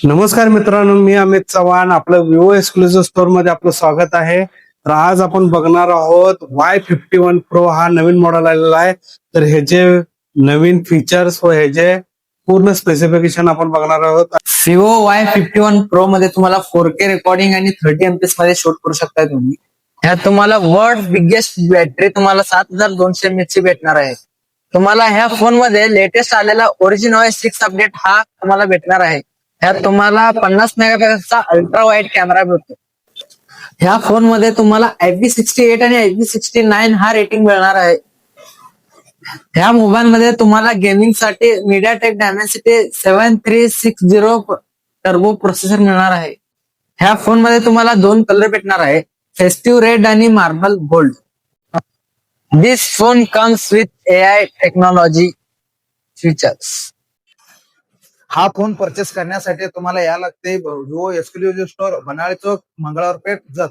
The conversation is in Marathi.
नमस्कार मित्रांनो, मी अमित चव्हाण. आपलं विवो एक्सक्लुझिव्ह स्टोअर मध्ये आपलं स्वागत आहे. तर आज आपण बघणार आहोत Y51 Pro हा नवीन मॉडेल आलेला आहे. तर ह्याचे नवीन फीचर्स व ह्याचे पूर्ण स्पेसिफिकेशन आपण बघणार आहोत. विवो Y51 Pro मध्ये तुम्हाला 4K रेकॉर्डिंग आणि 30 मध्ये शूट करू शकता तुम्ही. ह्यात तुम्हाला वर्ल्ड बिगेस्ट बॅटरी तुम्हाला 7200 mAh ची भेटणार आहे. तुम्हाला ह्या फोन मध्ये लेटेस्ट आलेला OS 6 अपडेट हा तुम्हाला भेटणार आहे. ह्यात तुम्हाला 50 मेगापिक्सलचा अल्ट्रा वाईड कॅमेरा भेटतो. ह्या फोन मध्ये तुम्हाला IP68 आणि IP69 हा रेटिंग मिळणार आहे. ह्या मोबाईल मध्ये तुम्हाला गेमिंग साठी MediaTek Dimensity 7360 टर्बो प्रोसेसर मिळणार आहे. ह्या फोन मध्ये तुम्हाला दोन कलर भेटणार आहे, फेस्टिव्ह रेड आणि marble gold. This phone comes with AI technology features. हा फोन परचेस करण्यासाठी तुम्हाला या लागते विवो एक्सक्लुझिव्ह स्टोअर बनाळे चौक, मंगळवार पेठ, जत.